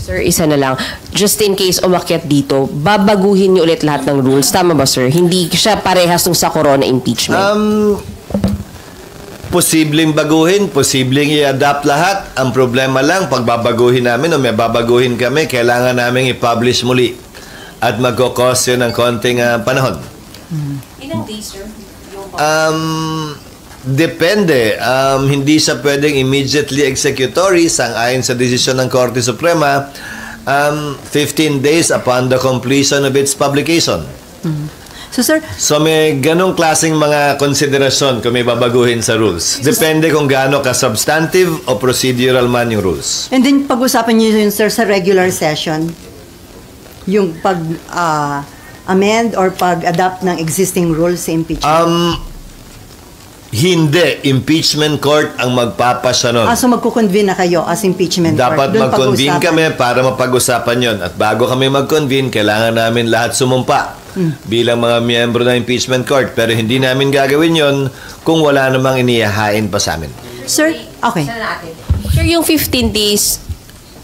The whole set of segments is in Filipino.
Sir, isa na lang. Just in case umakyat dito, babaguhin niyo ulit lahat ng rules. Tama ba, sir? Hindi siya parehas nung sa corona impeachment. Posibleng baguhin, posibleng i-adapt lahat. Ang problema lang, pag babaguhin namin o may babaguhin kami, kailangan namin i-publish muli. At magkakos yun ng konting panahon. Ilang days, sir? Depende. Hindi siya pwedeng immediately executory sang-ayon sa desisyon ng Korte Suprema. 15 days upon the completion of its publication. So, sir, So may ganong klaseng mga konsiderasyon kung may babaguhin sa rules. Depende kung gaano ka-substantive o procedural man yung rules. and then pag-usapan niyo yun, sir, sa regular session, yung pag-amend or pag-adapt ng existing rules sa impeachment. Hindi. Impeachment court ang magpapasya nun. So magkukonvene na kayo as impeachment court. Dapat Doon mag-convene pag-usapan. kami para mapag-usapan yon. At bago kami mag-convene, kailangan namin lahat sumumpa bilang mga miyembro ng impeachment court. Pero hindi namin gagawin yon kung wala namang inihahain pa sa amin. Sir, okay. Sir, yung 15 days,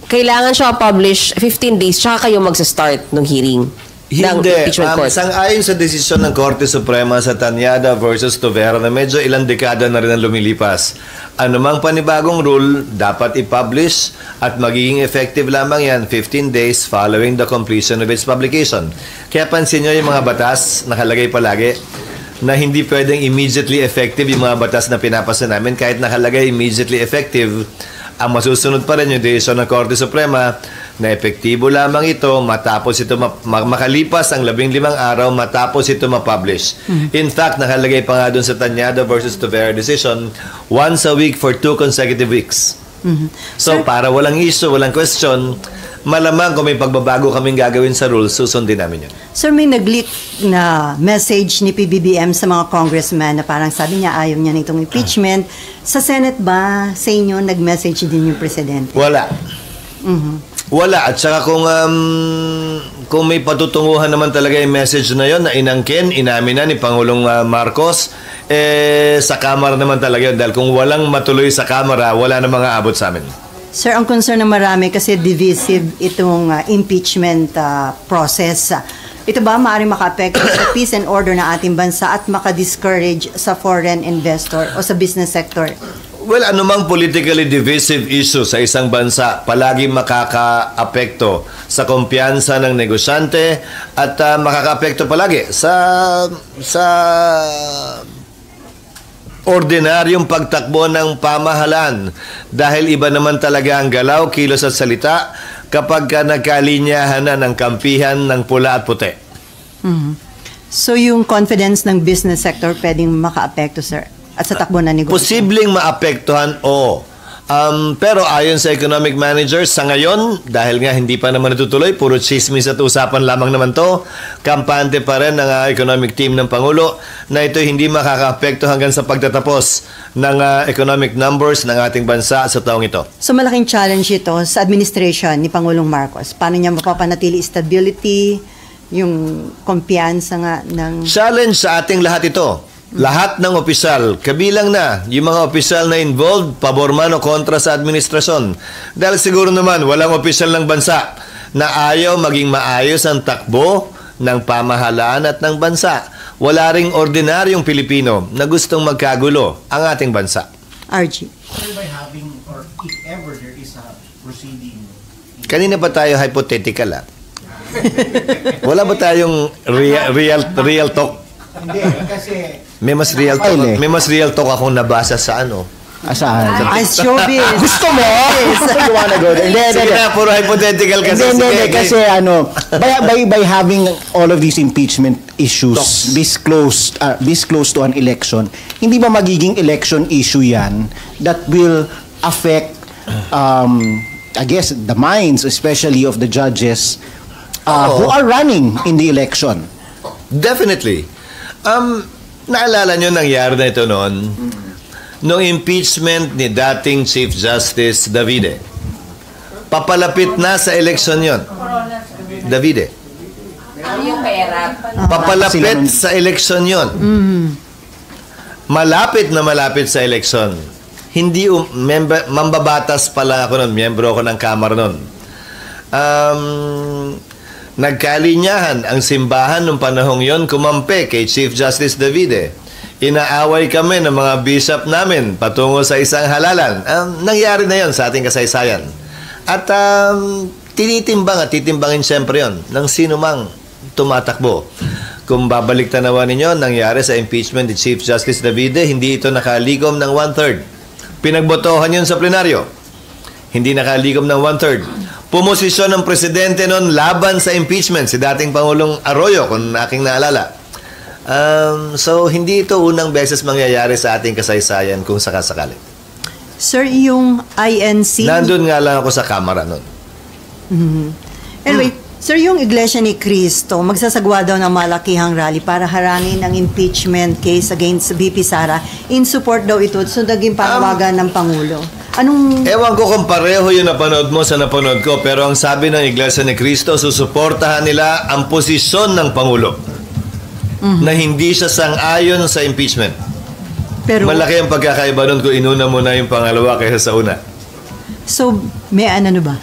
kailangan siya publish 15 days, tsaka kayo magsa-start ng hearing ng Hindi. impeachment court. Sang-ayon sa desisyon ng Korte Suprema sa Tanyada versus Tovera na medyo ilang dekada na rin ang lumilipas. Anumang panibagong rule dapat i-publish at magiging effective lamang yan 15 days following the completion of its publication. Kaya pansin nyo yung mga batas nakalagay palagi na hindi pwedeng immediately effective yung mga batas na pinapasa namin. Kahit nakalagay immediately effective, ang masusunod pa rin yung desisyon ng Korte Suprema na epektibo lamang ito matapos ito makalipas ang 15 araw matapos ito ma-publish. In fact, nakalagay pa nga dun sa Tanyada versus Tovera decision, once a week for 2 consecutive weeks. So, para walang issue, walang question, malamang kung may pagbabago kaming gagawin sa rules, susundin namin yun. Sir, may nag-leak na message ni PBBM sa mga congressman na parang sabi niya ayaw niya nitong impeachment. Sa Senate ba, sa inyo, nag-message din yung presidente? Wala. Wala. At saka kung may patutunguhan naman talaga yung message na yon na inangkin, inamin na ni Pangulong Marcos, sa Kamara naman talaga yun. Dahil kung walang matuloy sa Kamara, wala na mga abot sa amin. Sir, ang concern ng marami kasi divisive itong impeachment process. Ito ba maaaring maka-apekto sa peace and order ng ating bansa at maka-discourage sa foreign investor o sa business sector? Well, anumang politically divisive issue sa isang bansa palagi makaka-apekto sa kumpiyansa ng negosyante at makaka-apekto palagi sa ordinaryong pagtakbo ng pamahalaan dahil iba naman talaga ang galaw, kilos at salita kapag nagkalinyahan na ng kampihan ng pula at puti. So yung confidence ng business sector pwedeng maka-apekto, sir? At sa takbo na negosyo? Posibleng maapektuhan, oo. Pero ayon sa economic managers, sa ngayon, dahil nga hindi pa naman natutuloy, puro chismis at usapan lamang naman to, kampante pa rin ng economic team ng Pangulo na ito hindi makaka-apekto hanggang sa pagtatapos ng economic numbers ng ating bansa sa taong ito. So malaking challenge ito sa administration ni Pangulong Marcos. Paano niya mapapanatili stability, yung kumpiyansa nga ng... Challenge sa ating lahat ito. Lahat ng opisyal, kabilang na yung mga opisyal na involved, pabor man o kontra sa administrasyon. Dahil siguro naman, walang opisyal ng bansa na ayaw maging maayos ang takbo ng pamahalaan at ng bansa. Wala ring ordinaryong Pilipino na gustong magkagulo ang ating bansa. RG. By having, or if ever there is a proceeding... Kanina ba tayo hypothetical Wala ba tayong real talk? Hindi, kasi... May mas real talk akong nabasa sa ano. Saan? Ay, showbiz. Gusto mo? You wanna go there? Sige na, puro hypothetical kasi. Hindi, kasi by having all of these impeachment issues this close to an election, hindi ba magiging election issue yan that will affect, I guess, the minds, especially of the judges who are running in the election? Definitely. Naalala nyo nangyari na ito noon? Nung impeachment ni dating Chief Justice Davide. Papalapit na sa eleksyon yon. Davide. Papalapit sa eleksyon yon. Malapit na malapit sa eleksyon. Hindi mambabatas pala ako noon, miyembro ako ng Kamara noon. Nagkalinyahan ang simbahan nung panahong yon, kumampi kay Chief Justice Davide. Inaaway kami ng mga bishop namin patungo sa isang halalan. Nangyari na yon sa ating kasaysayan. At tinitimbang at titimbangin siyempre yon ng sino mang tumatakbo. Kung babalik tanawan ninyo, nangyari sa impeachment ni Chief Justice Davide, hindi ito nakalikom ng 1/3. Pinagbotohan yun sa plenaryo. Hindi nakalikom ng 1/3. Pumosisyon ng presidente noon laban sa impeachment, si dating Pangulong Arroyo, kung aking naalala. So, hindi ito unang beses mangyayari sa ating kasaysayan kung sakasakali. Sir, yung INC... Nandun nga lang ako sa kamera noon. Anyway, sir, yung Iglesia ni Cristo, magsasagwa daw ng malakihang rally para harangin ang impeachment case against BP Sara. In support daw ito, so naging panawagan ng Pangulo. Anong... Ewan ko kung pareho yung napanood mo sa napanood ko, pero ang sabi ng Iglesia ni Cristo, susuportahan nila ang posisyon ng Pangulo na hindi siya sang-ayon sa impeachment. Pero, Malaki ang pagkakaiba nun kung inuna mo na yung pangalawa kaysa sa una. so, may ano ba?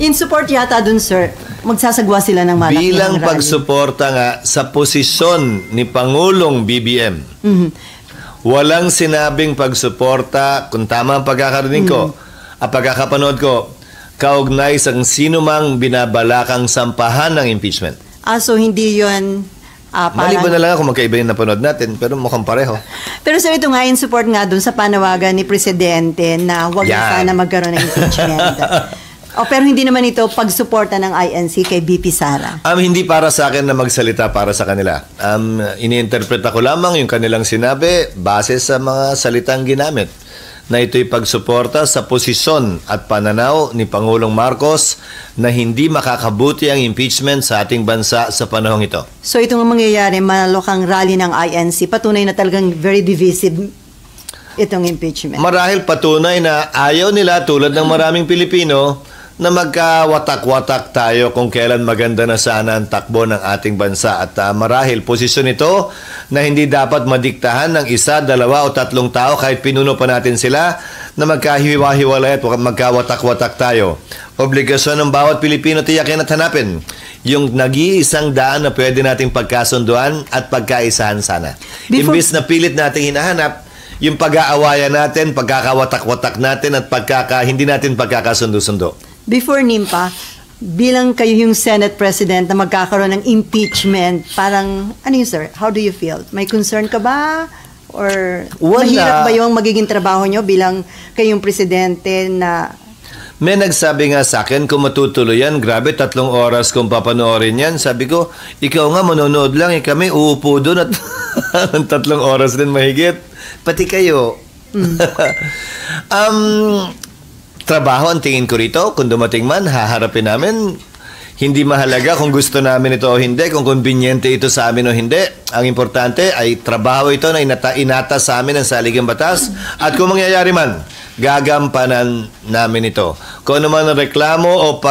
In support yata dun, sir, magsasagwa sila ng malakihang Bilang rally. pagsuporta nga sa posisyon ni Pangulong BBM, walang sinabing pagsuporta, kung tama ang pagkakarinig ko, at pagkakapanood ko, kaugnay sa sino mang binabalakang sampahan ng impeachment. So hindi yun Maliban na lang kung magkaiba yung napanood natin, pero mukhang pareho. Pero sir, ito nga in support nga dun sa panawagan ni Presidente na huwag na sana magkaroon ng impeachment. Pero hindi naman ito pagsuporta ng INC kay BP Sara. Hindi para sa akin na magsalita para sa kanila. Iniinterpreta ko lamang yung kanilang sinabi base sa mga salitang ginamit na ito'y pagsuporta sa posisyon at pananaw ni Pangulong Marcos na hindi makakabuti ang impeachment sa ating bansa sa panahong ito. So ito nga mangyayari, malokang rally ng INC, patunay na talagang very divisive itong impeachment. Marahil patunay na ayaw nila tulad ng maraming Pilipino na magkawatak-watak tayo kung kailan maganda na sana ang takbo ng ating bansa. At marahil posisyon ito na hindi dapat madiktahan ng 1, 2 o 3 tao kahit pinuno pa natin sila na magkahiwa-hiwalay at magkawatak-watak tayo. Obligasyon ng bawat Pilipino tiyakin at hanapin yung nag-iisang daan na pwede nating pagkasunduan at pagkaisahan sana. Imbis na pilit nating hinahanap yung pag-aawayan natin, pagkakawatak-watak natin at hindi natin pagkakasundo-sundo. Before NIMPA, bilang kayo yung Senate President na magkakaroon ng impeachment, parang, ano yun sir, how do you feel? May concern ka ba? Or Wala. mahirap ba yung magiging trabaho nyo bilang kayong Presidente na... May nagsabi nga sa akin, kung matutuloy yan, grabe, 3 oras kung papanoorin yan. Sabi ko, ikaw nga manonood lang, kami uupo doon at 3 oras din mahigit. Pati kayo. Trabaho ang tingin ko rito. Kung dumating man, haharapin namin. Hindi mahalaga kung gusto namin ito o hindi, kung conveniente ito sa amin o hindi. Ang importante ay trabaho ito na inata sa amin ng saligang batas. At kung mangyayari man, gagampanan namin ito. Kung ano man ang reklamo o